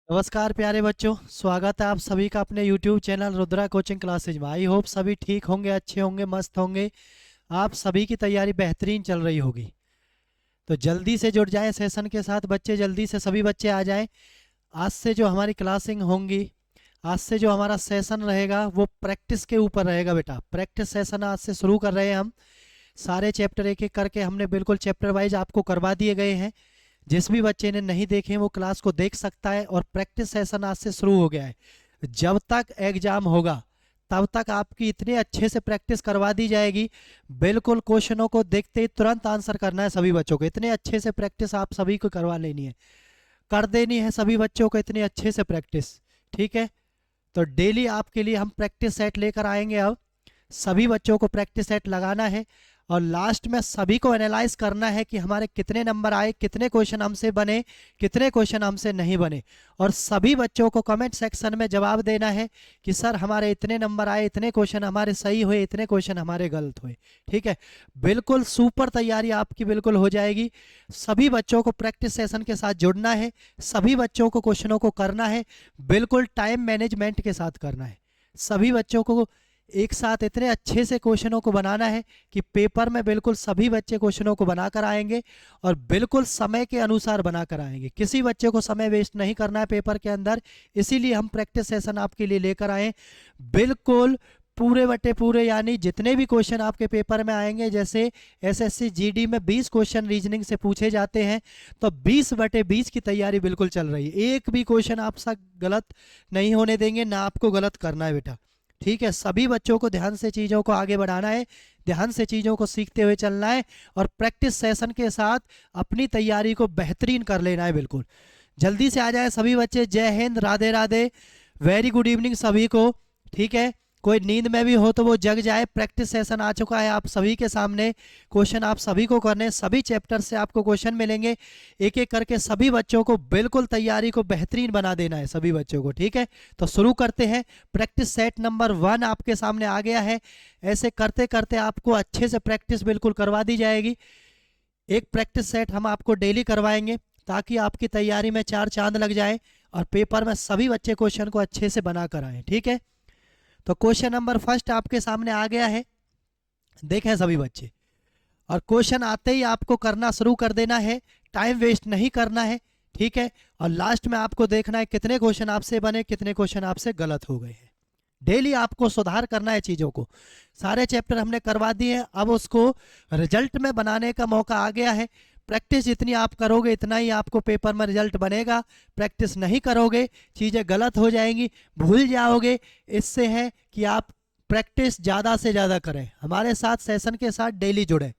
नमस्कार प्यारे बच्चों, स्वागत है आप सभी का अपने YouTube channel Rudra coaching classes में। आई होप सभी ठीक होंगे, अच्छे होंगे, मस्त होंगे। आप सभी की तैयारी बेहतरीन चल रही होगी। तो जल्दी से जुड़ जाएं सेशन के साथ बच्चे, जल्दी से सभी बच्चे आ जाएं। आज से जो हमारी क्लासिंग होंगी, आज से जो हमारा सेशन रहेगा वो प्रैक्टिस के ऊपर रहेगा बेटा। प्रैक्टिस सेशन आज से शुरू कर रहे हैं हम। सारे चैप्टर एक एक करके हमने बिल्कुल चैप्टर वाइज आपको करवा दिए गए हैं। जिस भी बच्चे ने नहीं देखे वो क्लास को देख सकता है। और प्रैक्टिस सेशन आज से शुरू हो गया है। जब तक एग्जाम होगा तब तक आपकी इतने अच्छे से प्रैक्टिस करवा दी जाएगी। बिल्कुल क्वेश्चनों को देखते ही तुरंत आंसर करना है सभी बच्चों को। इतने अच्छे से प्रैक्टिस आप सभी को करवा लेनी है, कर देनी है सभी बच्चों को इतने अच्छे से प्रैक्टिस। ठीक है, तो डेली आपके लिए हम प्रैक्टिस सेट लेकर आएंगे। अब सभी बच्चों को प्रैक्टिस सेट लगाना है और लास्ट में सभी को एनालाइज करना है कि हमारे कितने नंबर आए, कितने क्वेश्चन हमसे बने, कितने क्वेश्चन हमसे नहीं बने। और सभी बच्चों को कमेंट सेक्शन में जवाब देना है कि सर हमारे इतने नंबर आए, इतने क्वेश्चन हमारे सही हुए, इतने क्वेश्चन हमारे गलत हुए। ठीक है, बिल्कुल सुपर तैयारी आपकी बिल्कुल हो जाएगी। सभी बच्चों को प्रैक्टिस सेशन के साथ जुड़ना है, सभी बच्चों को क्वेश्चनों को करना है, बिल्कुल टाइम मैनेजमेंट के साथ करना है। सभी बच्चों को एक साथ इतने अच्छे से क्वेश्चनों को बनाना है कि पेपर में बिल्कुल सभी बच्चे क्वेश्चनों को बनाकर आएंगे और बिल्कुल समय के अनुसार बनाकर आएंगे। किसी बच्चे को समय वेस्ट नहीं करना है पेपर के अंदर, इसीलिए हम प्रैक्टिस सेशन आपके लिए लेकर आए। बिल्कुल पूरे बटे पूरे, यानी जितने भी क्वेश्चन आपके पेपर में आएंगे, जैसे एसएससी जीडी में 20 क्वेश्चन रीजनिंग से पूछे जाते हैं, तो 20 बटे 20 की तैयारी बिल्कुल चल रही है। एक भी क्वेश्चन आप सब गलत नहीं होने देंगे, ना आपको गलत करना है बेटा। ठीक है, सभी बच्चों को ध्यान से चीज़ों को आगे बढ़ाना है, ध्यान से चीज़ों को सीखते हुए चलना है और प्रैक्टिस सेशन के साथ अपनी तैयारी को बेहतरीन कर लेना है। बिल्कुल जल्दी से आ जाए सभी बच्चे। जय Hind, Radhe Radhe, very good evening सभी को। ठीक है, कोई नींद में भी हो तो वो जग जाए। प्रैक्टिस सेशन आ चुका है आप सभी के सामने, क्वेश्चन आप सभी को करने, सभी चैप्टर से आपको क्वेश्चन मिलेंगे। एक एक करके सभी बच्चों को बिल्कुल तैयारी को बेहतरीन बना देना है सभी बच्चों को। ठीक है, तो शुरू करते हैं। प्रैक्टिस सेट नंबर 1 आपके सामने आ गया है। ऐसे करते करते आपको अच्छे से प्रैक्टिस बिल्कुल करवा दी जाएगी। एक प्रैक्टिस सेट हम आपको डेली करवाएंगे ताकि आपकी तैयारी में 4 चांद लग जाए और पेपर में सभी बच्चे क्वेश्चन को अच्छे से बना कर आए। ठीक है, तो क्वेश्चन नंबर फर्स्ट आपके सामने आ गया है, देखें सभी बच्चे। और क्वेश्चन आते ही आपको करना शुरू कर देना है, टाइम वेस्ट नहीं करना है। ठीक है, और लास्ट में आपको देखना है कितने क्वेश्चन आपसे बने, कितने क्वेश्चन आपसे गलत हो गए हैं। डेली आपको सुधार करना है चीज़ों को। सारे चैप्टर हमने करवा दिए हैं, अब उसको रिजल्ट में बनाने का मौका आ गया है। प्रैक्टिस जितनी आप करोगे इतना ही आपको पेपर में रिजल्ट बनेगा। प्रैक्टिस नहीं करोगे चीज़ें गलत हो जाएंगी, भूल जाओगे। इससे है कि आप प्रैक्टिस ज़्यादा से ज़्यादा करें, हमारे साथ सेशन के साथ डेली जुड़े।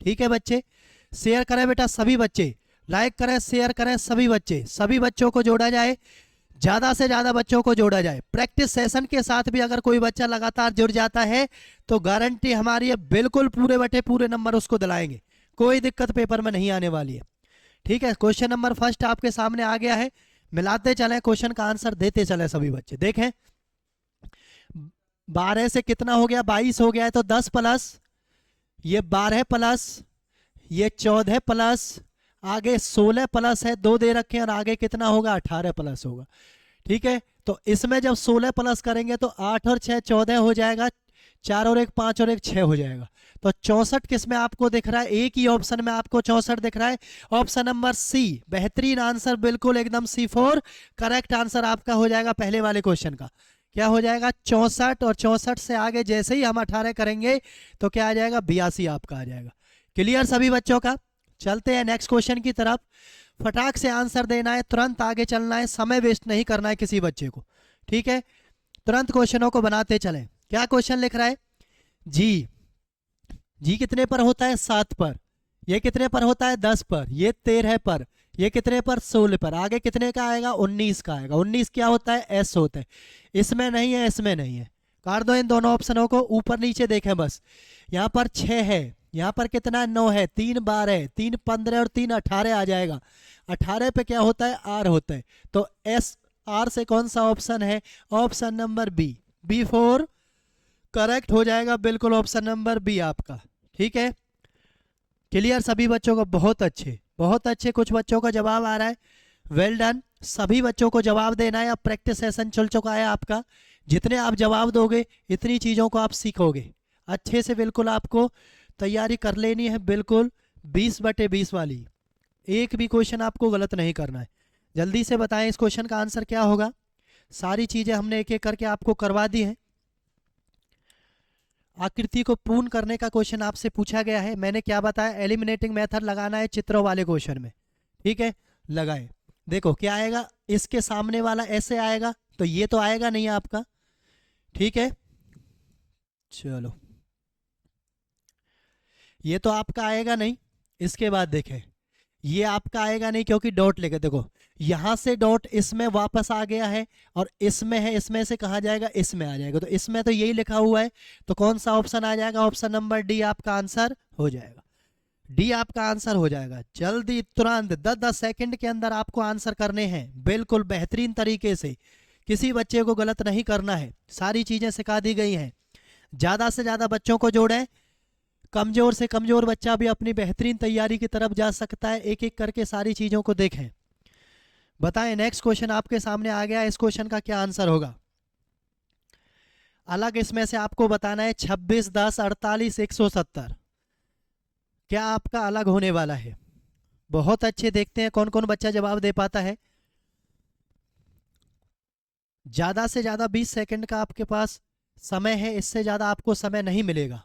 ठीक है बच्चे, शेयर करें बेटा सभी बच्चे, लाइक करें, शेयर करें सभी बच्चे, सभी बच्चों को जोड़ा जाए, ज़्यादा से ज़्यादा बच्चों को जोड़ा जाए। प्रैक्टिस सेशन के साथ भी अगर कोई बच्चा लगातार जुड़ जाता है तो गारंटी हमारी है बिल्कुल पूरे बटे पूरे नंबर उसको दिलाएंगे, कोई दिक्कत पेपर में नहीं आने वाली है। ठीक है, क्वेश्चन नंबर फर्स्ट आपके सामने आ गया है, मिलाते चलें, क्वेश्चन का आंसर देते चलें सभी बच्चे। देखें 12 से कितना हो गया, 22 हो गया है, तो 10 प्लस ये 12 प्लस ये 14 प्लस आगे 16 प्लस है, 2 दे रखे हैं, और आगे कितना होगा 18 प्लस होगा। ठीक है, तो इसमें जब 16 प्लस करेंगे तो 8 और 6 14 हो जाएगा, 4 और 1 5 और 1 6 हो जाएगा। तो 64 किस में आपको दिख रहा है, एक ही ऑप्शन में आपको 64 दिख रहा है, ऑप्शन नंबर सी। बेहतरीन आंसर, बिल्कुल एकदम C4 करेक्ट आंसर आपका हो जाएगा पहले वाले क्वेश्चन का। क्या हो जाएगा 64, और 64 से आगे जैसे ही हम 18 करेंगे तो क्या आ जाएगा 82 आपका आ जाएगा। क्लियर सभी बच्चों का। चलते हैं नेक्स्ट क्वेश्चन की तरफ। फटाक से आंसर देना है, तुरंत आगे चलना है, समय वेस्ट नहीं करना है किसी बच्चे को। ठीक है, तुरंत क्वेश्चनों को बनाते चलें। क्या क्वेश्चन लिख रहा है, जी जी कितने पर होता है 7 पर, ये कितने पर होता है 10 पर, ये 13 पर, ये कितने पर 16 पर, आगे कितने का आएगा 19 का आएगा। 19 क्या होता है, एस होता है। इसमें नहीं है, इसमें नहीं है, काट दो इन दोनों ऑप्शनों को। ऊपर नीचे देखें बस, यहाँ पर 6 है, यहाँ पर कितना है 9 है, 3 12 है, 3 15 और 3 18 आ जाएगा। 18 पे क्या होता है, आर होता है। तो एस आर से कौन सा ऑप्शन है, option number B, B4 correct हो जाएगा, बिल्कुल ऑप्शन नंबर बी आपका। ठीक है, क्लियर सभी बच्चों को, बहुत अच्छे बहुत अच्छे। कुछ बच्चों का जवाब आ रहा है, वेल डन। सभी बच्चों को जवाब देना है। अब प्रैक्टिस सेशन चल चुका है आपका। जितने आप जवाब दोगे इतनी चीज़ों को आप सीखोगे अच्छे से। बिल्कुल आपको तैयारी कर लेनी है, बिल्कुल 20/20 वाली। एक भी क्वेश्चन आपको गलत नहीं करना है। जल्दी से बताएं इस क्वेश्चन का आंसर क्या होगा। सारी चीज़ें हमने एक एक करके आपको करवा दी हैं। आकृति को पूर्ण करने का क्वेश्चन आपसे पूछा गया है। मैंने क्या बताया, एलिमिनेटिंग मेथड लगाना है चित्रों वाले क्वेश्चन में। ठीक है, लगाए। देखो क्या आएगा, इसके सामने वाला ऐसे आएगा तो ये तो आएगा नहीं आपका। ठीक है, चलो ये तो आपका आएगा नहीं। इसके बाद देखें, ये आपका आएगा नहीं क्योंकि डॉट लेके देखो, यहां से डॉट इसमें वापस आ गया है और इसमें है, इसमें से कहा जाएगा, इसमें आ जाएगा। तो इसमें तो यही लिखा हुआ है, तो कौन सा ऑप्शन आ जाएगा, ऑप्शन नंबर डी आपका आंसर हो जाएगा। डी आपका आंसर हो जाएगा। जल्दी तुरंत 10-10 सेकंड के अंदर आपको आंसर करने हैं, बिल्कुल बेहतरीन तरीके से। किसी बच्चे को गलत नहीं करना है, सारी चीजें सिखा दी गई हैं। ज्यादा से ज्यादा बच्चों को जोड़ें, कमजोर से कमजोर बच्चा भी अपनी बेहतरीन तैयारी की तरफ जा सकता है। एक एक करके सारी चीजों को देखें। बताएं, नेक्स्ट क्वेश्चन आपके सामने आ गया, इस क्वेश्चन का क्या आंसर होगा। अलग इसमें से आपको बताना है 26, 10, 48, 170 क्या आपका अलग होने वाला है। बहुत अच्छे, देखते हैं कौन कौन बच्चा जवाब दे पाता है। ज्यादा से ज्यादा 20 सेकंड का आपके पास समय है, इससे ज्यादा आपको समय नहीं मिलेगा।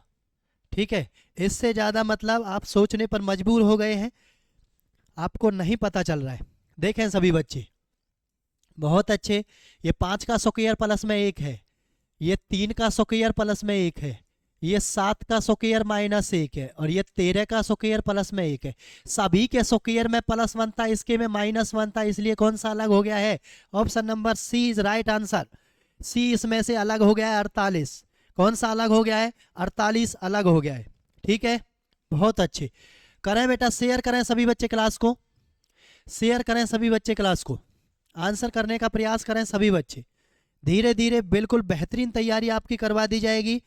ठीक है, इससे ज्यादा मतलब आप सोचने पर मजबूर हो गए हैं, आपको नहीं पता चल रहा है। देखें सभी बच्चे, बहुत अच्छे। ये 5 का स्क्वायर प्लस में 1 है, ये 3 का स्क्वायर प्लस में 1 है, ये 7 का स्क्वायर माइनस 1 है, और ये 13 का स्क्वायर प्लस में 1 है। सभी के स्क्वायर में प्लस बनता है, इसके में माइनस बनता है, इसलिए कौन सा अलग हो गया है, option number C is right answer. C इसमें से अलग हो गया है 48। कौन सा अलग हो गया है, 48 अलग हो गया है। ठीक है, बहुत अच्छे। करें बेटा, शेयर करें सभी बच्चे क्लास को, शेयर करें सभी बच्चे क्लास को, आंसर करने का प्रयास करें सभी बच्चे। धीरे धीरे बिल्कुल बेहतरीन तैयारी आपकी करवा दी जाएगी।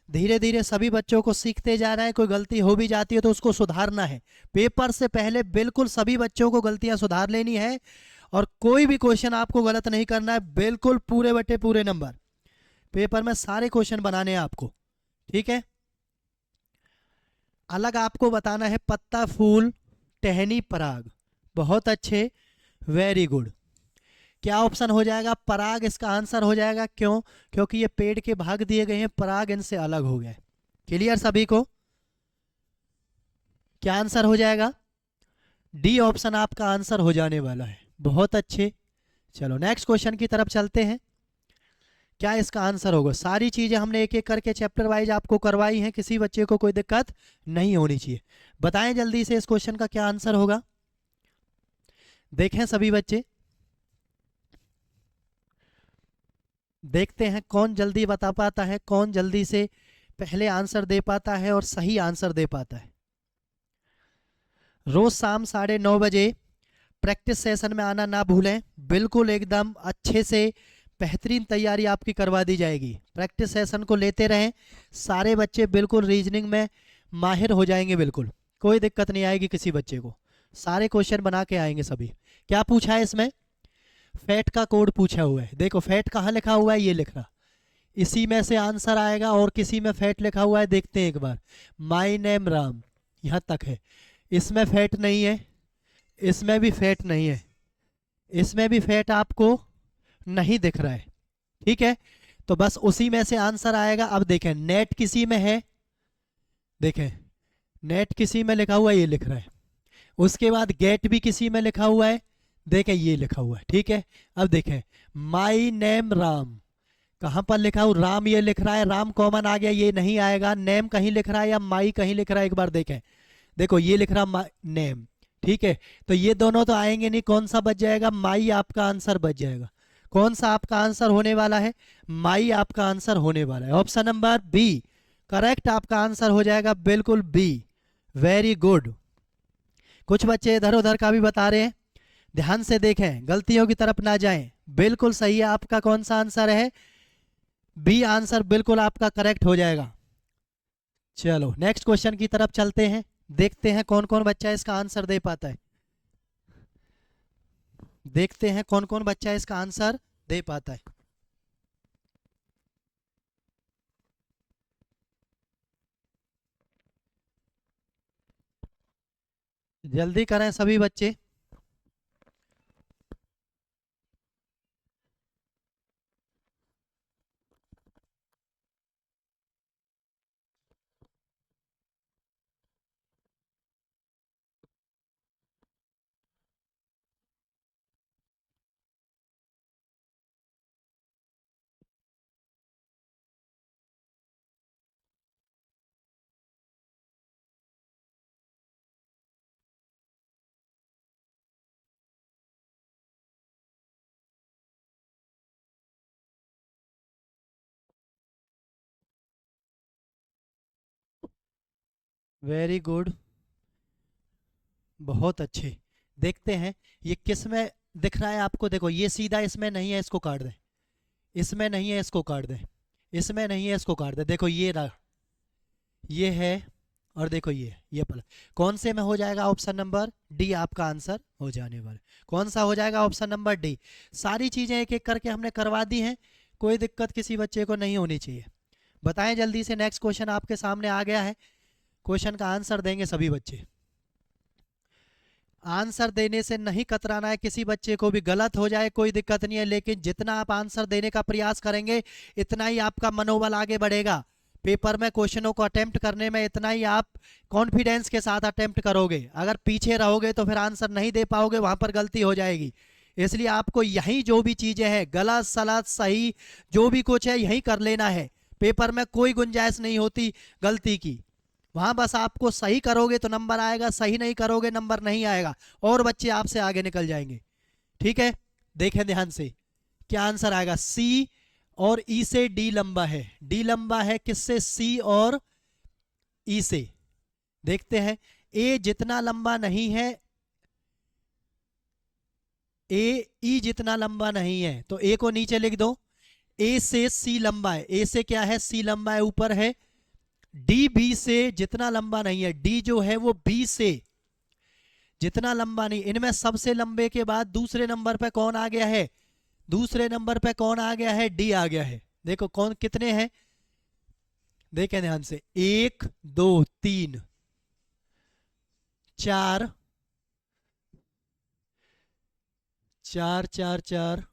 धीरे धीरे सभी बच्चों को सीखते जा रहा है। कोई गलती हो भी जाती है तो उसको सुधारना है। पेपर से पहले बिल्कुल सभी बच्चों को गलतियां सुधार लेनी है, और कोई भी क्वेश्चन आपको गलत नहीं करना है। बिल्कुल पूरे बटे पूरे नंबर पेपर में सारे क्वेश्चन बनाने हैं आपको। ठीक है, अलग आपको बताना है पत्ता, फूल, टहनी, पराग। बहुत अच्छे, वेरी गुड। क्या ऑप्शन हो जाएगा, पराग इसका आंसर हो जाएगा। क्यों, क्योंकि ये पेड़ के भाग दिए गए हैं, पराग इनसे अलग हो गया है। क्लियर सभी को, क्या आंसर हो जाएगा, डी ऑप्शन आपका आंसर हो जाने वाला है। बहुत अच्छे, चलो नेक्स्ट क्वेश्चन की तरफ चलते हैं। क्या इसका आंसर होगा। सारी चीजें हमने एक एक करके चैप्टर वाइज आपको करवाई हैं, किसी बच्चे को कोई दिक्कत नहीं होनी चाहिए। बताएं जल्दी से इस क्वेश्चन का क्या आंसर होगा। देखें सभी बच्चे, देखते हैं कौन जल्दी बता पाता है, कौन जल्दी से पहले आंसर दे पाता है और सही आंसर दे पाता है। रोज शाम 9:30 बजे प्रैक्टिस सेशन में आना ना भूलें। बिल्कुल एकदम अच्छे से बेहतरीन तैयारी आपकी करवा दी जाएगी। प्रैक्टिस सेशन को लेते रहें, सारे बच्चे बिल्कुल रीजनिंग में माहिर हो जाएंगे। बिल्कुल कोई दिक्कत नहीं आएगी किसी बच्चे को, सारे क्वेश्चन बना के आएंगे सभी। क्या पूछा है इसमें, फैट का कोड पूछा हुआ है। देखो फैट कहाँ लिखा हुआ है, ये लिख रहा, इसी में से आंसर आएगा। और किसी में फैट लिखा हुआ है, देखते हैं एक बार। माई नेम राम, यहाँ तक है। इसमें फैट नहीं है, इसमें भी फैट नहीं है, इसमें भी फैट आपको नहीं दिख रहा है। ठीक है, तो बस उसी में से आंसर आएगा। अब देखें नेट किसी में है, देखें नेट किसी में लिखा हुआ है, ये लिख रहा है। उसके बाद गेट भी किसी में लिखा हुआ है, देखें ये लिखा हुआ है। ठीक है, अब देखें माई नेम राम, कहाँ पर लिखा हूँ, राम ये लिख रहा है, राम कॉमन आ गया, ये नहीं आएगा। नेम कहीं लिख रहा है या माई कहीं लिख रहा है, एक बार देखें। देखो ये लिख रहा नेम, ठीक है, तो ये दोनों तो आएंगे नहीं। कौन सा बच जाएगा, माई आपका आंसर बच जाएगा। कौन सा आपका आंसर होने वाला है, माई आपका आंसर होने वाला है। ऑप्शन नंबर बी करेक्ट आपका आंसर हो जाएगा, बिल्कुल बी, वेरी गुड। कुछ बच्चे इधर उधर का भी बता रहे हैं, ध्यान से देखें, गलतियों की तरफ ना जाएं। बिल्कुल सही है आपका कौन सा आंसर है, बी आंसर बिल्कुल आपका करेक्ट हो जाएगा। चलो नेक्स्ट क्वेश्चन की तरफ चलते हैं, देखते हैं कौन कौन बच्चा इसका आंसर दे पाता है। देखते हैं कौन कौन बच्चा इसका आंसर दे पाता है। जल्दी करें सभी बच्चे। वेरी गुड, बहुत अच्छे। देखते हैं ये किस में दिख रहा है आपको। देखो ये सीधा इसमें नहीं है, इसको काट दें। इसमें नहीं है, इसको काट दें। इसमें नहीं है, इसको काट दें। देखो ये रहा, ये है, और देखो ये प्लस। कौन से में हो जाएगा? ऑप्शन नंबर डी आपका आंसर हो जाने वाला। कौन सा हो जाएगा? Option number D. सारी चीजें एक एक करके हमने करवा दी हैं, कोई दिक्कत किसी बच्चे को नहीं होनी चाहिए। बताएं जल्दी से, नेक्स्ट क्वेश्चन आपके सामने आ गया है। क्वेश्चन का आंसर देंगे सभी बच्चे। आंसर देने से नहीं कतराना है किसी बच्चे को भी। गलत हो जाए कोई दिक्कत नहीं है, लेकिन जितना आप आंसर देने का प्रयास करेंगे इतना ही आपका मनोबल आगे बढ़ेगा। पेपर में क्वेश्चनों को अटेम्प्ट करने में इतना ही आप कॉन्फिडेंस के साथ अटेम्प्ट करोगे। अगर पीछे रहोगे तो फिर आंसर नहीं दे पाओगे, वहां पर गलती हो जाएगी। इसलिए आपको यही जो भी चीजें हैं, गलत सलत सही जो भी कुछ है, यही कर लेना है। पेपर में कोई गुंजाइश नहीं होती गलती की। वहां बस आपको सही करोगे तो नंबर आएगा, सही नहीं करोगे नंबर नहीं आएगा, और बच्चे आपसे आगे निकल जाएंगे। ठीक है, देखें ध्यान से, क्या आंसर आएगा? सी और ई से डी लंबा है। डी लंबा है किससे? सी और ई से। देखते हैं, ए जितना लंबा नहीं है, ए ई जितना लंबा नहीं है, तो ए को नीचे लिख दो। ए से सी लंबा है। ए से क्या है? सी लंबा है, ऊपर है। डी बी से जितना लंबा नहीं है, डी जो है वो बी से जितना लंबा नहीं। इनमें सबसे लंबे के बाद दूसरे नंबर पे कौन आ गया है? दूसरे नंबर पे कौन आ गया है? डी आ गया है। देखो कौन कितने हैं, देखें ध्यान से। 1 2 3 4, 4 4 4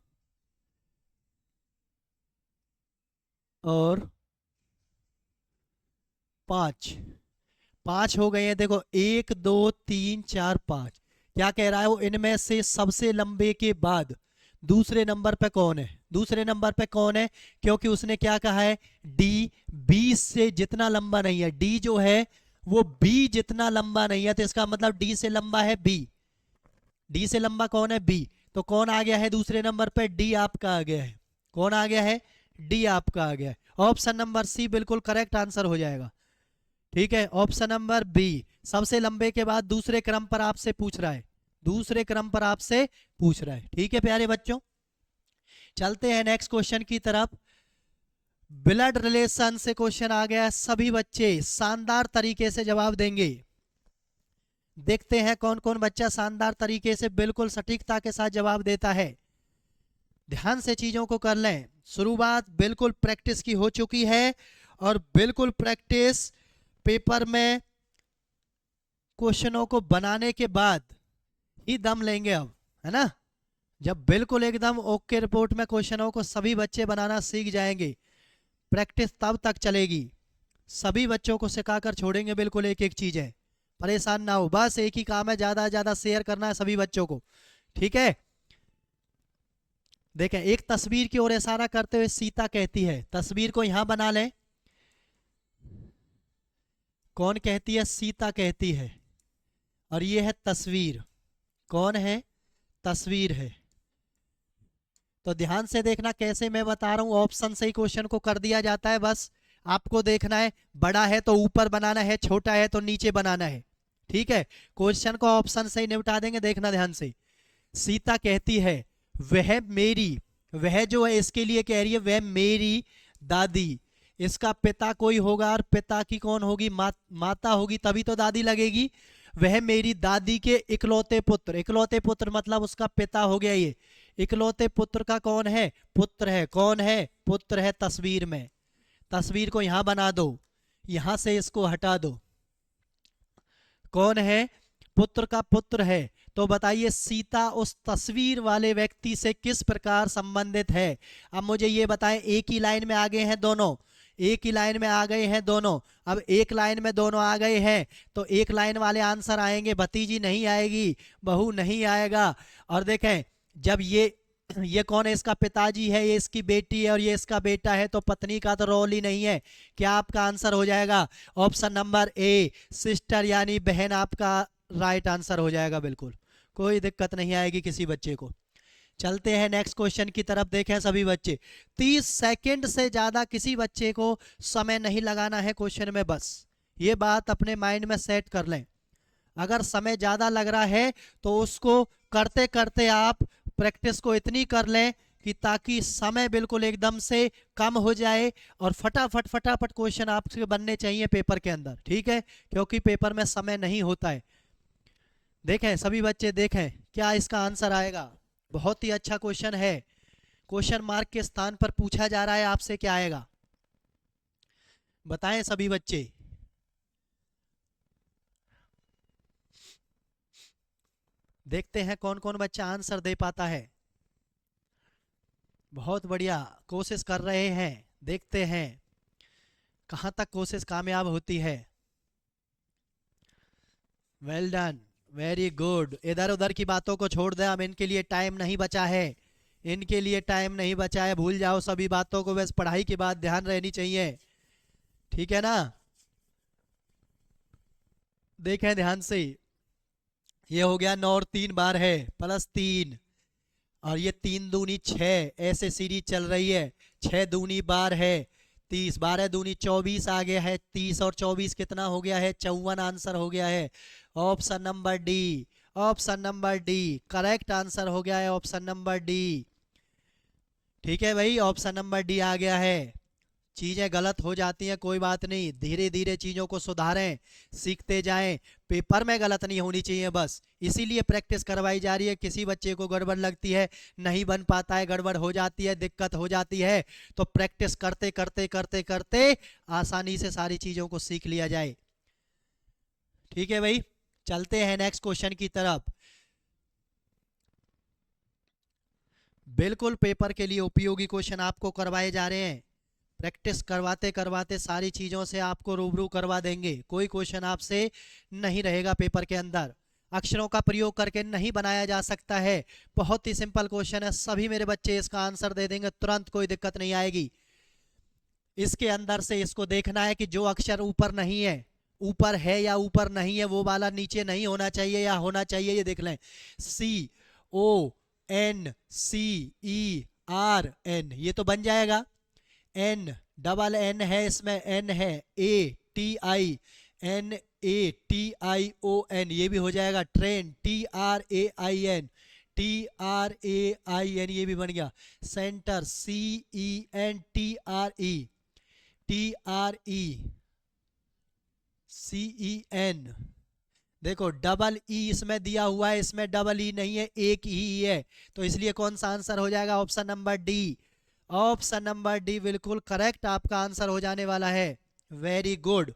और 5। 5 हो गए हैं। देखो 1 2 3 4 5। क्या कह रहा है वो? इनमें से सबसे लंबे के बाद दूसरे नंबर पे कौन है? दूसरे नंबर पे कौन है? क्योंकि उसने क्या कहा है? डी बी से जितना लंबा नहीं है। डी जो है वो बी जितना लंबा नहीं है, तो इसका मतलब डी से लंबा है बी। डी से लंबा कौन है? बी। तो कौन आ गया है दूसरे नंबर पे? डी आपका आ गया है। कौन आ गया है? डी आपका आ गया है। ऑप्शन नंबर सी बिल्कुल करेक्ट आंसर हो जाएगा। ठीक है, ऑप्शन नंबर बी। सबसे लंबे के बाद दूसरे क्रम पर आपसे पूछ रहा है, दूसरे क्रम पर आपसे पूछ रहा है। ठीक है प्यारे बच्चों, चलते हैं नेक्स्ट क्वेश्चन की तरफ। ब्लड रिलेशन से क्वेश्चन आ गया। सभी बच्चे शानदार तरीके से जवाब देंगे। देखते हैं कौन कौन बच्चा शानदार तरीके से बिल्कुल सटीकता के साथ जवाब देता है। ध्यान से चीजों को कर लें। शुरुआत बिल्कुल प्रैक्टिस की हो चुकी है, और बिल्कुल प्रैक्टिस पेपर में क्वेश्चनों को बनाने के बाद ही दम लेंगे अब, है ना। जब बिल्कुल एकदम ओके रिपोर्ट में क्वेश्चनों को सभी बच्चे बनाना सीख जाएंगे, प्रैक्टिस तब तक चलेगी। सभी बच्चों को सिखाकर छोड़ेंगे बिल्कुल एक एक चीजें। परेशान ना हो, बस एक ही काम है, ज्यादा से ज्यादा शेयर करना है सभी बच्चों को। ठीक है, देखें एक तस्वीर की ओर इशारा करते हुए सीता कहती है। तस्वीर को यहां बना लें। कौन कहती है? सीता कहती है। और ये है तस्वीर। कौन है? तस्वीर है। तो ध्यान से देखना कैसे मैं बता रहा हूं। ऑप्शन से ही क्वेश्चन को कर दिया जाता है। बस आपको देखना है, बड़ा है तो ऊपर बनाना है, छोटा है तो नीचे बनाना है। ठीक है, क्वेश्चन को ऑप्शन से ही निपटा देंगे। देखना ध्यान से। सीता कहती है वह मेरी, वह जो है इसके लिए कह रही है वह मेरी दादी। इसका पिता कोई होगा, और पिता की कौन होगी? माता होगी, तभी तो दादी लगेगी। वह मेरी दादी के इकलौते पुत्र, इकलौते पुत्र मतलब उसका पिता हो गया ये। इकलौते पुत्र का कौन है? पुत्र है। कौन है? पुत्र है। तस्वीर में, तस्वीर को यहां बना दो, यहां से इसको हटा दो। कौन है? पुत्र का पुत्र है। तो बताइए सीता उस तस्वीर वाले व्यक्ति से किस प्रकार संबंधित है? अब मुझे ये बताएं, एक ही लाइन में आ गए हैं दोनों, एक ही लाइन में आ गए हैं दोनों। अब एक लाइन में दोनों आ गए हैं तो एक लाइन वाले आंसर आएंगे, भतीजी नहीं आएगी, बहू नहीं आएगा। और देखें, जब ये कौन है? इसका पिताजी है, ये इसकी बेटी है और ये इसका बेटा है, तो पत्नी का तो रोल ही नहीं है। क्या आपका आंसर हो जाएगा? ऑप्शन नंबर ए, सिस्टर यानी बहन, आपका राइट आंसर हो जाएगा। बिल्कुल कोई दिक्कत नहीं आएगी किसी बच्चे को। चलते हैं नेक्स्ट क्वेश्चन की तरफ। देखें सभी बच्चे, 30 सेकंड से ज्यादा किसी बच्चे को समय नहीं लगाना है क्वेश्चन में, बस ये बात अपने माइंड में सेट कर लें। अगर समय ज्यादा लग रहा है तो उसको करते करते आप प्रैक्टिस को इतनी कर लें कि ताकि समय बिल्कुल एकदम से कम हो जाए और फटाफट फटाफट क्वेश्चन आपसे बनने चाहिए पेपर के अंदर, ठीक है? क्योंकि पेपर में समय नहीं होता है। देखें सभी बच्चे, देखें क्या इसका आंसर आएगा। बहुत ही अच्छा क्वेश्चन है, क्वेश्चन मार्क के स्थान पर पूछा जा रहा है आपसे, क्या आएगा बताएं सभी बच्चे। देखते हैं कौन कौन बच्चा आंसर दे पाता है। बहुत बढ़िया, कोशिश कर रहे हैं, देखते हैं कहां तक कोशिश कामयाब होती है। Well done, very good. इधर उधर की बातों को छोड़ दें, अब इनके लिए टाइम नहीं बचा है, इनके लिए टाइम नहीं बचा है, भूल जाओ सभी बातों को, बस पढ़ाई की बात ध्यान रहनी चाहिए, ठीक है ना? देखें ध्यान से, ये हो गया 9 और 3 बार है +3, और ये 3 दूनी 6, ऐसे सीरीज चल रही है। 6 दूनी बार है 30, 12 दूनी 24 आ गया है। 30 और 24 कितना हो गया है? 54 आंसर हो गया है। Option number D, option number D correct answer हो गया है, ऑप्शन नंबर डी। ठीक है भाई, ऑप्शन नंबर डी आ गया है। चीजें गलत हो जाती हैं, कोई बात नहीं, धीरे धीरे चीजों को सुधारें, सीखते जाएं। पेपर में गलत नहीं होनी चाहिए, बस इसीलिए प्रैक्टिस करवाई जा रही है। किसी बच्चे को गड़बड़ लगती है, नहीं बन पाता है, गड़बड़ हो जाती है, दिक्कत हो जाती है, तो प्रैक्टिस करते करते करते करते आसानी से सारी चीजों को सीख लिया जाए। ठीक है भाई, चलते हैं नेक्स्ट क्वेश्चन की तरफ। बिल्कुल पेपर के लिए उपयोगी क्वेश्चन आपको करवाए जा रहे हैं। प्रैक्टिस करवाते करवाते सारी चीज़ों से आपको रूबरू करवा देंगे, कोई क्वेश्चन आपसे नहीं रहेगा पेपर के अंदर। अक्षरों का प्रयोग करके नहीं बनाया जा सकता है, बहुत ही सिंपल क्वेश्चन है, सभी मेरे बच्चे इसका आंसर दे देंगे तुरंत, कोई दिक्कत नहीं आएगी। इसके अंदर से इसको देखना है कि जो अक्षर ऊपर नहीं है, ऊपर है या ऊपर नहीं है, वो वाला नीचे नहीं होना चाहिए या होना चाहिए, ये देख लें। CONCERN, ये तो बन जाएगा। N डबल N है, इसमें N है, ATINATION, ये भी हो जाएगा। ट्रेन, TRAIN, TRAIN, ये भी बन गया। सेंटर, CENTRECEN, देखो डबल ई इसमें दिया हुआ है, इसमें डबल ई नहीं है, एक ही है, तो इसलिए कौन सा आंसर हो जाएगा? Option number D, option number D बिल्कुल करेक्ट आपका आंसर हो जाने वाला है। वेरी गुड,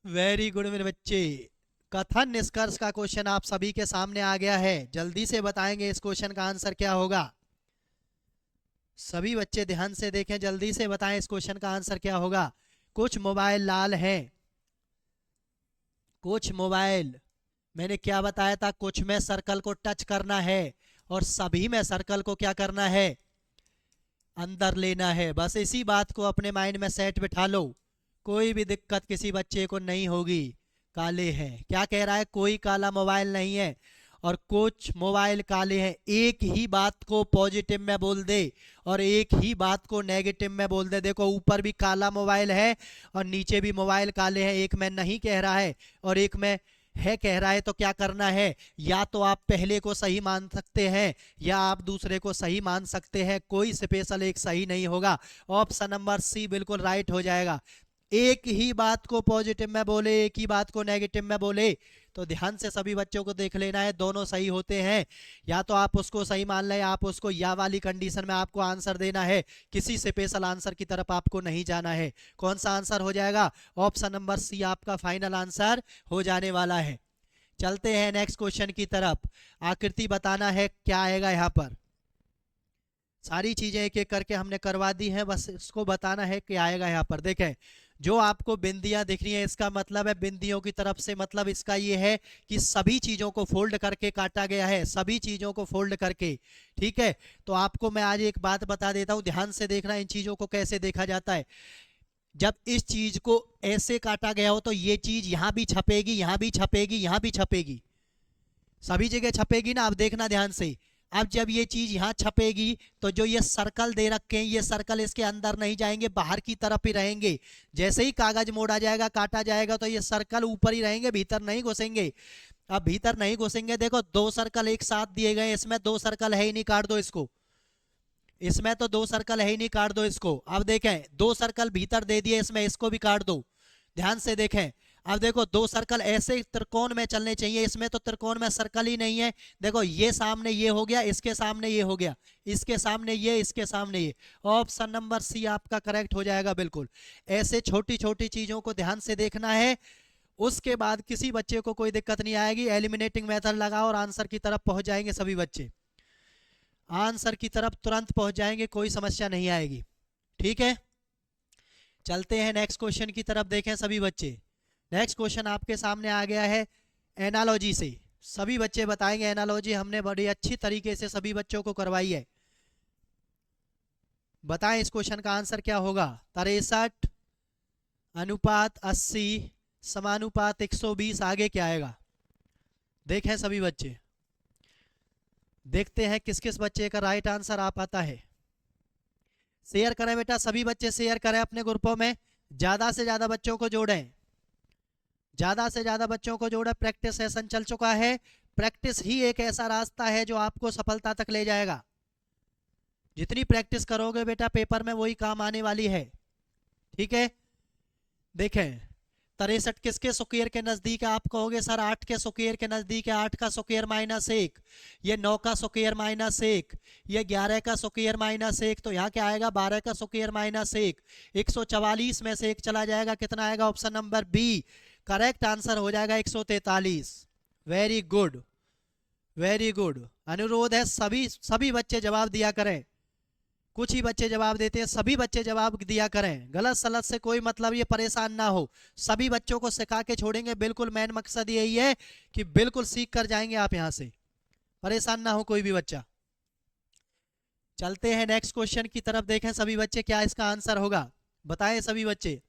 वेरी गुड मेरे बच्चे। कथन निष्कर्ष का क्वेश्चन आप सभी के सामने आ गया है, जल्दी से बताएंगे इस क्वेश्चन का आंसर क्या होगा। सभी बच्चे ध्यान से देखें, जल्दी से बताएं इस क्वेश्चन का आंसर क्या होगा। कुछ मोबाइल लाल हैं, कुछ मोबाइल, मैंने क्या बताया था, कुछ में सर्कल को टच करना है और सभी में सर्कल को क्या करना है? अंदर लेना है। बस इसी बात को अपने माइंड में सेट बिठा लो, कोई भी दिक्कत किसी बच्चे को नहीं होगी। काले हैं, क्या कह रहा है? कोई काला मोबाइल नहीं है और कुछ मोबाइल काले हैं। एक ही बात को पॉजिटिव में बोल दे और एक ही बात को नेगेटिव में बोल दे। देखो ऊपर भी काला मोबाइल है और नीचे भी मोबाइल काले हैं, एक में नहीं कह रहा है और एक में है कह रहा है, तो क्या करना है? या तो आप पहले को सही मान सकते हैं या आप दूसरे को सही मान सकते हैं, कोई स्पेशल एक सही नहीं होगा। ऑप्शन नंबर सी बिल्कुल राइट हो जाएगा। एक ही बात को पॉजिटिव में बोले, एक ही बात को नेगेटिव में बोले, तो ध्यान से सभी बच्चों को देख लेना है, दोनों सही होते हैं। या तो आप उसको सही मान लें, आप उसको या वाली कंडीशन में आपको आंसर देना है, किसी स्पेशल आंसर की तरफ आपको नहीं जाना है। कौन सा आंसर हो जाएगा? ऑप्शन नंबर सी आपका फाइनल आंसर हो जाने वाला है। चलते हैं नेक्स्ट क्वेश्चन की तरफ। आकृति बताना है क्या आएगा यहाँ पर। सारी चीजें एक एक करके हमने करवा दी हैं, बस इसको बताना है क्या आएगा यहाँ पर। देखें, जो आपको बिंदियां दिख रही हैं, इसका मतलब है बिंदियों की तरफ से मतलब इसका ये है कि सभी चीजों को फोल्ड करके काटा गया है, सभी चीजों को फोल्ड करके। ठीक है, तो आपको मैं आज एक बात बता देता हूं, ध्यान से देखना इन चीजों को कैसे देखा जाता है। जब इस चीज को ऐसे काटा गया हो तो ये चीज यहां भी छपेगी, यहां भी छपेगी, यहां भी छपेगी, सभी जगह छपेगी ना। अब देखना ध्यान से, अब जब ये चीज यहाँ छपेगी तो जो ये सर्कल दे रखे हैं, ये सर्कल इसके अंदर नहीं जाएंगे, बाहर की तरफ ही रहेंगे। जैसे ही कागज मोड़ा जाएगा, काटा जाएगा, तो ये सर्कल ऊपर ही रहेंगे, भीतर नहीं घुसेंगे। अब भीतर नहीं घुसेंगे, देखो दो सर्कल एक साथ दिए गए, इसमें दो सर्कल है ही नहीं, काट दो इसको। इसमें तो दो सर्कल है ही नहीं, काट दो इसको। अब देखें, दो सर्कल भीतर दे दिए इसमें, इसको भी काट दो। ध्यान से देखें, अब देखो दो सर्कल ऐसे त्रिकोण में चलने चाहिए, इसमें तो त्रिकोण में सर्कल ही नहीं है। देखो ये सामने ये हो गया, इसके सामने ये हो गया, इसके सामने ये, इसके सामने ये। ऑप्शन नंबर सी आपका करेक्ट हो जाएगा बिल्कुल। ऐसे छोटी छोटी चीजों को ध्यान से देखना है, उसके बाद किसी बच्चे को कोई दिक्कत नहीं आएगी। एलिमिनेटिंग मेथड लगाओ और आंसर की तरफ पहुंच जाएंगे सभी बच्चे, आंसर की तरफ तुरंत पहुंच जाएंगे, कोई समस्या नहीं आएगी। ठीक है, चलते हैं नेक्स्ट क्वेश्चन की तरफ। देखें सभी बच्चे, नेक्स्ट क्वेश्चन आपके सामने आ गया है एनालॉजी से। सभी बच्चे बताएंगे, एनालॉजी हमने बड़ी अच्छी तरीके से सभी बच्चों को करवाई है। बताएं इस क्वेश्चन का आंसर क्या होगा। 63 अनुपात 80 समानुपात 120, आगे क्या आएगा? देखें सभी बच्चे, देखते हैं किस किस बच्चे का राइट आंसर आ पाता है। शेयर करें बेटा, सभी बच्चे शेयर करें अपने ग्रुपों में, ज्यादा से ज्यादा बच्चों को जोड़ें, ज्यादा से ज्यादा बच्चों को जोड़ें। प्रैक्टिस सेशन चल चुका है, प्रैक्टिस ही एक ऐसा रास्ता है जो आपको सफलता तक ले जाएगा। जितनी प्रैक्टिस करोगे बेटा, पेपर में वही काम आने वाली है। ठीक है, देखें 63 किसके स्क्वायर के नजदीक है? आप कहोगे सर 8 के स्क्वायर के नजदीक है। 8 का स्क्वायर माइनस 1, ये 9 का स्क्वायर माइनस 1, ये 11 का स्क्वायर माइनस 1, तो यहाँ क्या आएगा? 12 का स्क्वायर माइनस 1। 144 में से 1 चला जाएगा, कितना आएगा? Option number B correct answer हो जाएगा 143। Very good, very good. अनुरोध है सभी बच्चे जवाब दिया करें, कुछ ही बच्चे जवाब देते हैं, सभी बच्चे जवाब दिया करें। गलत सलत से कोई मतलब, ये परेशान ना हो, सभी बच्चों को सिखा के छोड़ेंगे। बिल्कुल मेन मकसद यही है कि बिल्कुल सीख कर जाएंगे आप यहां से, परेशान ना हो कोई भी बच्चा। चलते हैं नेक्स्ट क्वेश्चन की तरफ। देखें सभी बच्चे क्या इसका आंसर होगा, बताएं सभी बच्चे।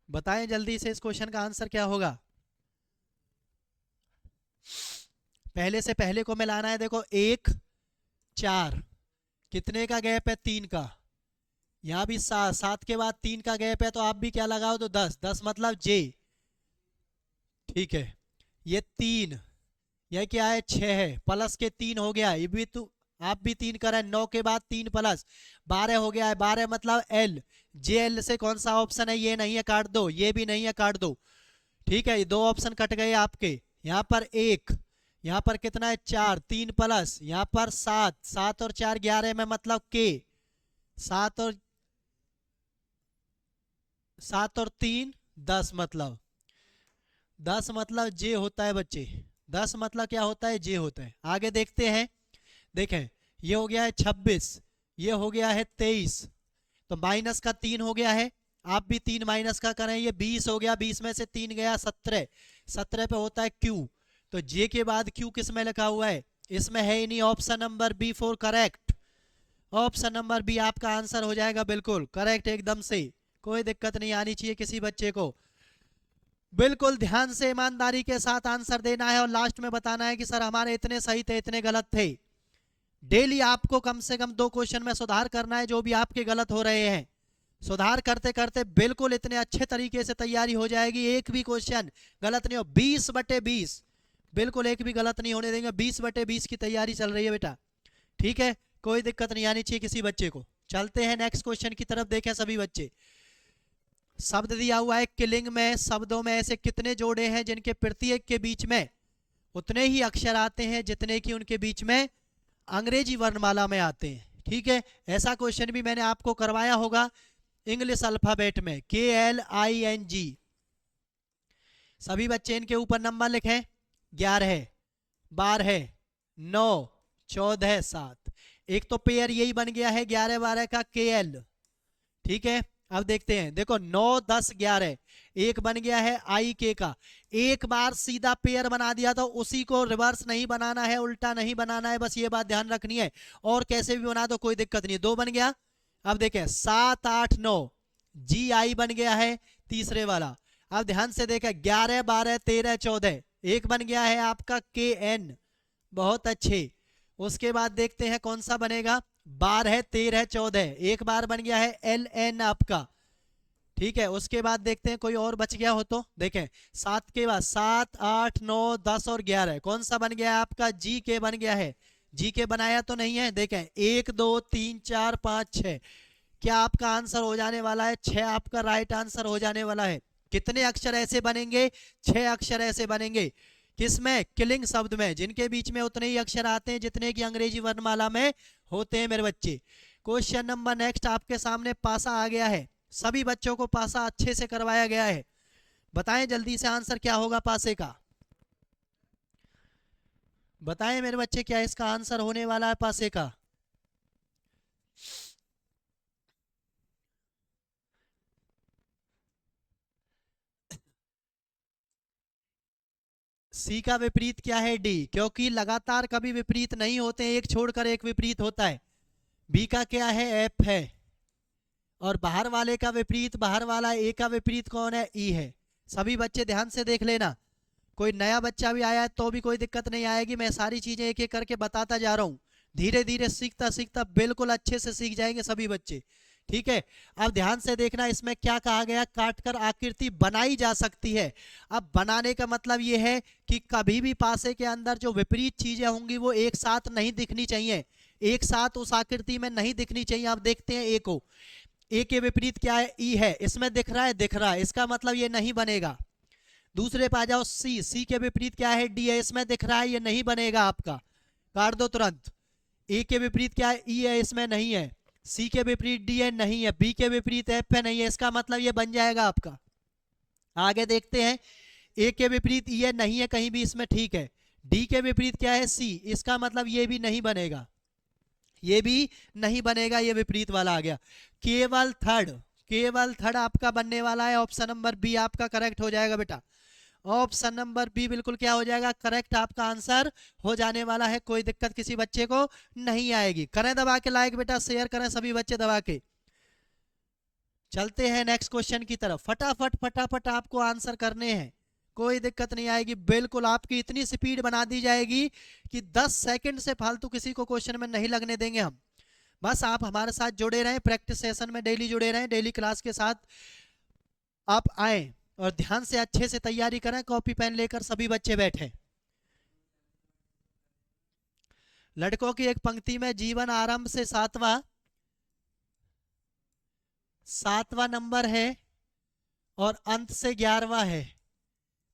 बताएं जल्दी से इस क्वेश्चन का आंसर क्या होगा। पहले से पहले को मिलाना है। देखो 1 4, कितने का गैप है? 3 का। यहाँ भी 7, 7 के बाद 3 का गैप है, तो आप भी क्या लगाओ? तो 10, 10 मतलब जे। ठीक है, ये 3, यह क्या है? 6 है, प्लस के 3 हो गया, ये भी तो आप भी 3 करें। 9 के बाद 3 प्लस 12 हो गया है, 12 मतलब एल। जे एल से कौन सा ऑप्शन है? ये नहीं है, काट दो। ये भी नहीं है, काट दो। ठीक है, ये दो ऑप्शन कट गए आपके। यहाँ पर 1, यहाँ पर कितना है? 4, 3 प्लस यहाँ पर 7, 7 और 4 11 में मतलब के। 7 और 3 10 मतलब, 10 मतलब जे होता है बच्चे। 10 मतलब क्या होता है? जे होता है। आगे देखते हैं। देखें ये हो गया है 26, ये हो गया है 23, तो माइनस का 3 हो गया है। आप भी 3 माइनस का करें, ये 20 हो गया, 20 में से 3 गया 17, 17 पे होता है क्यू। तो जे के बाद क्यू किस में लिखा हुआ है? इसमें है ही नहीं। Option number B for correct, option number B आपका आंसर हो जाएगा बिल्कुल करेक्ट एकदम से। कोई दिक्कत नहीं आनी चाहिए किसी बच्चे को। बिल्कुल ध्यान से ईमानदारी के साथ आंसर देना है और लास्ट में बताना है कि सर हमारे इतने सही थे, इतने गलत थे। डेली आपको कम से कम 2 क्वेश्चन में सुधार करना है जो भी आपके गलत हो रहे हैं। सुधार करते करते बिल्कुल इतने अच्छे तरीके से तैयारी हो जाएगी, एक भी क्वेश्चन गलत नहीं हो। 20/20 बिल्कुल एक भी गलत नहीं होने देंगे। 20/20 की तैयारी चल रही है बेटा। ठीक है, कोई दिक्कत नहीं आनी चाहिए किसी बच्चे को। चलते हैं नेक्स्ट क्वेश्चन की तरफ। देखें सभी बच्चे, शब्द दिया हुआ है किलिंग में शब्दों में ऐसे कितने जोड़े हैं जिनके प्रत्येक के बीच में उतने ही अक्षर आते हैं जितने कि उनके बीच में अंग्रेजी वर्णमाला में आते हैं। ठीक है, ऐसा क्वेश्चन भी मैंने आपको करवाया होगा इंग्लिश अल्फाबेट में, KLING। सभी बच्चे इनके ऊपर नंबर लिखें, 11, 12, 9, 14, 7। एक तो पेयर यही बन गया है 11 12 का, KL। ठीक है, अब देखते हैं, देखो 9 10 11 एक बन गया है IK का। एक बार सीधा पेयर बना दिया तो उसी को रिवर्स नहीं बनाना है, उल्टा नहीं बनाना है, बस ये बात ध्यान रखनी है। और कैसे भी बना दो कोई दिक्कत नहीं है। 2 बन गया। अब देखें 7 8 9 GI बन गया है तीसरे वाला। अब ध्यान से देखें 11 12 13 14 एक बन गया है आपका KN। बहुत अच्छे। उसके बाद देखते हैं कौन सा बनेगा, 12 13 14 एक बार बन गया है LN आपका। ठीक है, उसके बाद देखते हैं कोई और बच गया हो तो। देखें 7 के बाद 7 8 9 10 और 11 कौन सा बन गया है आपका, GK बन गया है। GK बनाया तो नहीं है। देखें 1 2 3 4 5 6, क्या आपका आंसर हो जाने वाला है 6। आपका राइट आंसर हो जाने वाला है। कितने अक्षर ऐसे बनेंगे, 6 अक्षर ऐसे बनेंगे। किसमें, किलिंग शब्द में, जिनके बीच में उतने ही अक्षर आते हैं जितने की अंग्रेजी वर्णमाला में होते हैं मेरे बच्चे। क्वेश्चन नंबर नेक्स्ट आपके सामने पासा आ गया है। सभी बच्चों को पासा अच्छे से करवाया गया है। बताएं जल्दी से आंसर क्या होगा पासे का। बताएं मेरे बच्चे क्या इसका आंसर होने वाला है पासे का। सी का विपरीत क्या है, D, क्योंकि लगातार कभी विपरीत नहीं होते, एक छोड़कर एक विपरीत होता है। बी का क्या है, F है। और बाहर वाले का विपरीत, बाहर वाला ए का विपरीत कौन है, ई है। सभी बच्चे ध्यान से देख लेना। कोई नया बच्चा भी आया है तो भी कोई दिक्कत नहीं आएगी, मैं सारी चीजें एक एक करके बताता जा रहा हूँ। धीरे धीरे सीखता सीखता बिल्कुल अच्छे से सीख जाएंगे सभी बच्चे। ठीक है, अब ध्यान से देखना, इसमें क्या कहा गया, काटकर आकृति बनाई जा सकती है। अब बनाने का मतलब यह है कि कभी भी पासे के अंदर जो विपरीत चीजें होंगी वो एक साथ नहीं दिखनी चाहिए, एक साथ उस आकृति में नहीं दिखनी चाहिए। आप देखते हैं ए को, ए के विपरीत क्या है, ई है। इसमें दिख रहा है, दिख रहा है, इसका मतलब ये नहीं बनेगा। दूसरे पे आ जाओ, सी, सी के विपरीत क्या है, डी है। इसमें दिख रहा है, ये नहीं बनेगा आपका, काट दो तुरंत। ए के विपरीत क्या है, ई है, इसमें नहीं है। सी के विपरीत डी है, नहीं है। बी के विपरीत एफ है, नहीं है। इसका मतलब ये बन जाएगा आपका। आगे देखते हैं, ए के विपरीत ई है, नहीं है कहीं भी इसमें, ठीक है। डी के विपरीत क्या है, सी, इसका मतलब ये भी नहीं बनेगा, ये भी नहीं बनेगा, ये विपरीत वाला आ गया। केवल थर्ड, केवल थर्ड आपका बनने वाला है। ऑप्शन नंबर बी आपका करेक्ट हो जाएगा बेटा। ऑप्शन नंबर बी बिल्कुल क्या हो जाएगा, करेक्ट आपका आंसर हो जाने वाला है। कोई दिक्कत किसी बच्चे को नहीं आएगी। करें दबा के लाइक बेटा, शेयर करें सभी बच्चे दबा के। चलते हैं नेक्स्ट क्वेश्चन की तरफ। फटाफट फटाफट आपको आंसर करने हैं, कोई दिक्कत नहीं आएगी। बिल्कुल आपकी इतनी स्पीड बना दी जाएगी कि 10 सेकंड से फालतू किसी को क्वेश्चन में नहीं लगने देंगे हम। बस आप हमारे साथ जुड़े रहें, प्रैक्टिस सेशन में डेली जुड़े रहें, डेली क्लास के साथ आप आए और ध्यान से अच्छे से तैयारी करें। कॉपी पेन लेकर सभी बच्चे बैठे। लड़कों की एक पंक्ति में जीवन आरंभ से सातवां नंबर है और अंत से 11वां है,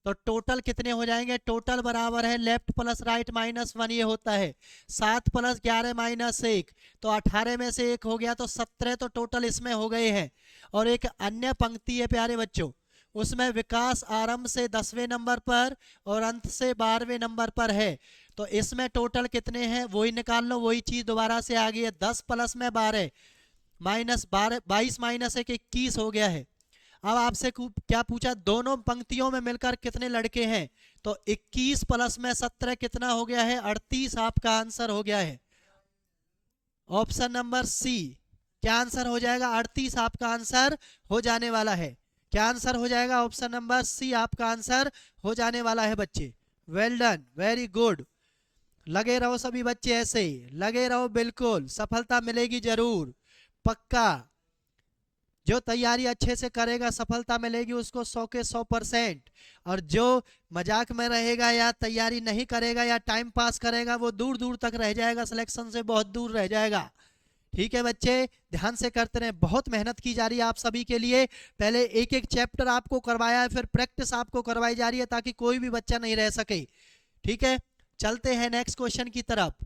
तो टोटल कितने हो जाएंगे, टोटल बराबर है लेफ्ट प्लस राइट -1, ये होता है 7 + 11 -1, तो 18 में से 1 हो गया तो 17, तो टोटल इसमें हो गए हैं। और एक अन्य पंक्ति है प्यारे बच्चों, उसमें विकास आरंभ से 10वें नंबर पर और अंत से 12वें नंबर पर है, तो इसमें टोटल कितने हैं वही निकाल लो। वही चीज दोबारा से आ गई है, 10 + 12 -12 22 -1 21 हो गया है। अब आपसे क्या पूछा, दोनों पंक्तियों में मिलकर कितने लड़के हैं, तो 21 + 17 कितना हो गया है, 38 आपका आंसर हो गया है। ऑप्शन नंबर सी, क्या आंसर हो जाएगा, 38 आपका आंसर हो जाने वाला है। क्या आंसर हो जाएगा, ऑप्शन नंबर सी आपका आंसर हो जाने वाला है बच्चे। Well done, very good. लगे रहो सभी बच्चे, ऐसे ही लगे रहो, बिल्कुल सफलता मिलेगी जरूर, पक्का। जो तैयारी अच्छे से करेगा सफलता मिलेगी उसको 100 के 100%। और जो मजाक में रहेगा या तैयारी नहीं करेगा या टाइम पास करेगा वो दूर दूर तक रह जाएगा, सिलेक्शन से बहुत दूर रह जाएगा। ठीक है बच्चे, ध्यान से करते रहे, बहुत मेहनत की जा रही है आप सभी के लिए। पहले एक एक चैप्टर आपको करवाया है, फिर प्रैक्टिस आपको करवाई जा रही है ताकि कोई भी बच्चा नहीं रह सके। ठीक है, चलते हैं नेक्स्ट क्वेश्चन की तरफ।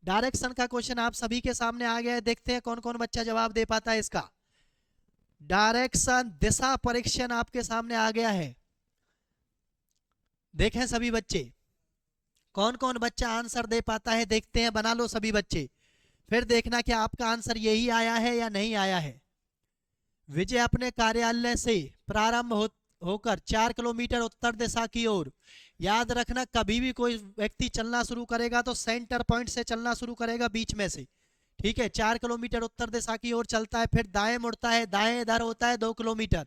डायरेक्शन का क्वेश्चन आप सभी के सामने आ गया है, देखते हैं कौन कौन बच्चा जवाब दे पाता है इसका। डायरेक्शन दिशा परीक्षण आपके सामने आ गया है, देखें सभी बच्चे कौन कौन बच्चा आंसर दे पाता है, देखते हैं, बना लो सभी बच्चे, फिर देखना कि आपका आंसर यही आया है या नहीं आया है। विजय अपने कार्यालय से प्रारंभ होकर 4 किलोमीटर उत्तर दिशा की ओर, याद रखना कभी भी कोई व्यक्ति चलना शुरू करेगा तो सेंटर पॉइंट से चलना शुरू करेगा, बीच में से। ठीक है, 4 किलोमीटर उत्तर दिशा की ओर चलता है, फिर दाएं मुड़ता है, दाएं इधर होता है 2 किलोमीटर,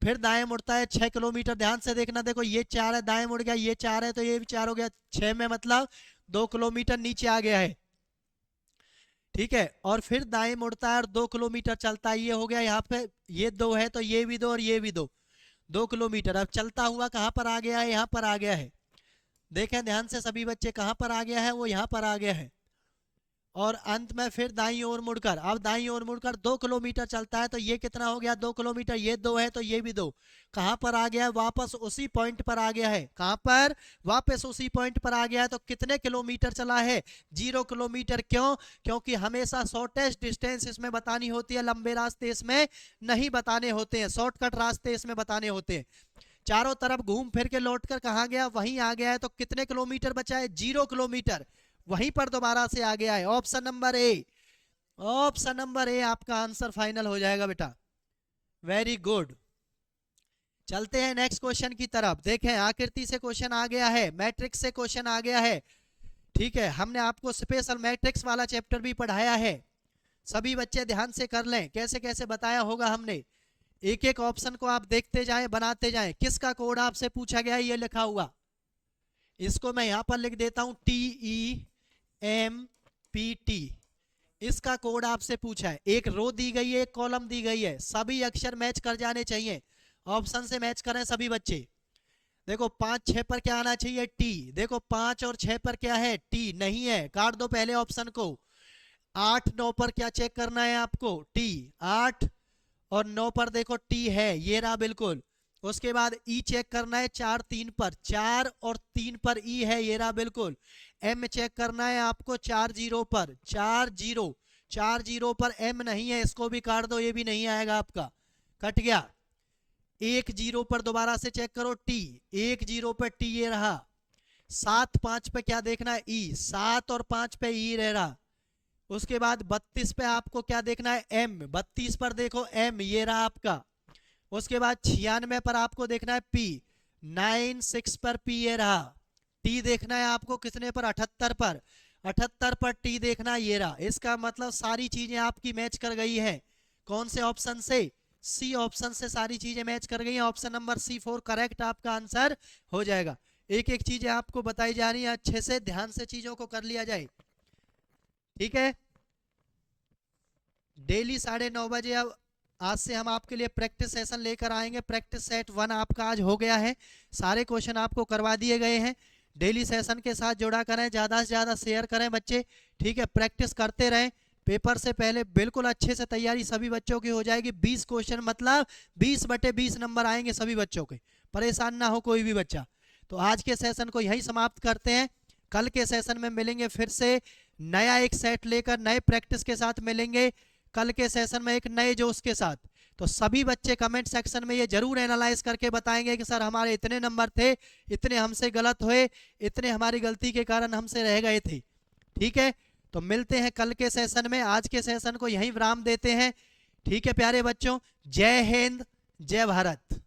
फिर दाएं मुड़ता है 6 किलोमीटर। ध्यान से देखना, देखो ये 4 है, दाएं मुड़ गया, ये 4 है तो ये भी 4 हो गया, 6 में मतलब 2 किलोमीटर नीचे आ गया है। ठीक है, और फिर दाएं मुड़ता है और 2 किलोमीटर चलता है, ये हो गया, यहाँ पे ये 2 है तो ये भी 2 और ये भी 2 किलोमीटर। अब चलता हुआ कहाँ पर आ गया है, यहाँ पर आ गया है। देखें ध्यान से सभी बच्चे, कहाँ पर आ गया है, वो यहाँ पर आ गया है। और अंत में फिर दाईं ओर मुड़कर, अब दाईं ओर मुड़कर 2 किलोमीटर चलता है तो ये कितना हो गया, 2 किलोमीटर, ये 2 है तो ये भी 2। कहाँ पर आ गया है, वापस उसी पॉइंट पर आ गया है। कहाँ पर, वापस उसी पॉइंट पर आ गया है। तो कितने किलोमीटर चला है, 0 किलोमीटर। क्यों, क्योंकि हमेशा शॉर्टेस्ट डिस्टेंस इसमें बतानी होती है, लंबे रास्ते इसमें नहीं बताने होते हैं, शॉर्टकट रास्ते इसमें बताने होते हैं। चारों तरफ घूम फिर के लौट कर कहाँ गया, वहीं आ गया है। तो कितने किलोमीटर बचा है, 0 किलोमीटर, वहीं पर दोबारा से आ गया है। Option number A, option number A आपका आंसर फाइनल हो जाएगा बेटा, वेरी गुड। चलते हैं नेक्स्ट क्वेश्चन की तरफ। देखें आकृति से क्वेश्चन आ गया है, मैट्रिक्स से क्वेश्चन आ गया है। ठीक है, हमने आपको स्पेशल मैट्रिक्स वाला चैप्टर भी पढ़ाया है, सभी बच्चे ध्यान से कर लें, कैसे कैसे बताया होगा हमने। एक एक ऑप्शन को आप देखते जाएं, बनाते जाएं। किसका कोड आपसे पूछा गया है, ये लिखा हुआ, इसको मैं यहां पर लिख देता हूं, TEMPT, इसका कोड आपसे पूछा है। एक रो दी गई है, एक कॉलम दी गई है, सभी अक्षर मैच कर जाने चाहिए, ऑप्शन से मैच करें सभी बच्चे। देखो 5 6 पर क्या आना चाहिए, टी। देखो 5 और 6 पर क्या है, टी नहीं है, काट दो पहले ऑप्शन को। 8 9 पर क्या चेक करना है आपको, टी। 8 और 9 पर देखो टी है, ये रहा बिल्कुल। उसके बाद ई चेक करना है 4 3 पर, 4 और 3 पर ई है, ये रहा बिल्कुल। एम चेक करना है आपको 4 0 पर, 4 0 पर एम नहीं है, इसको भी काट दो, ये भी नहीं आएगा आपका, कट गया। 1 0 पर दोबारा से चेक करो, टी, 1 0 पर टी, ये रहा। 7 5 पे क्या देखना है, ई, 7 और 5 पे ई रह रहा। उसके बाद 32 पे आपको क्या देखना है, एम, 32 पर देखो एम, ये रहा आपका। उसके बाद 96 पर आपको देखना है पी, 9 6 पर पी, ये रहा। टी देखना है आपको कितने पर, 78 पर, 78 पर टी देखना, ये रहा। इसका मतलब सारी चीजें आपकी मैच कर गई है, कौन से ऑप्शन से, सी ऑप्शन से सारी चीजें मैच कर गई हैं। ऑप्शन नंबर C4 करेक्ट आपका आंसर हो जाएगा। एक एक चीजें आपको बताई जा रही है, अच्छे से ध्यान से चीजों को कर लिया जाए। ठीक है, डेली 9:30 बजे अब आज से हम आपके लिए प्रैक्टिस सेशन लेकर आएंगे। प्रैक्टिस सेट 1 आपका आज हो गया है, सारे क्वेश्चन आपको करवा दिए गए हैं। डेली सेशन के साथ जुड़ा करें, ज़्यादा से ज़्यादा शेयर करें बच्चे। ठीक है, प्रैक्टिस करते रहें, पेपर से पहले बिल्कुल अच्छे से तैयारी सभी बच्चों की हो जाएगी। 20 क्वेश्चन मतलब 20/20 नंबर आएंगे सभी बच्चों के, परेशान ना हो कोई भी बच्चा। तो आज के सेशन को यहीं समाप्त करते हैं, कल के सेशन में मिलेंगे फिर से नया एक सेट लेकर, नए प्रैक्टिस के साथ मिलेंगे कल के सेशन में एक नए जोश के साथ। तो सभी बच्चे कमेंट सेक्शन में ये जरूर एनालाइज करके बताएंगे कि सर हमारे इतने नंबर थे, इतने हमसे गलत हुए, इतने हमारी गलती के कारण हमसे रह गए थे। ठीक है, तो मिलते हैं कल के सेशन में, आज के सेशन को यहीं विराम देते हैं। ठीक है प्यारे बच्चों, जय हिंद, जय भारत।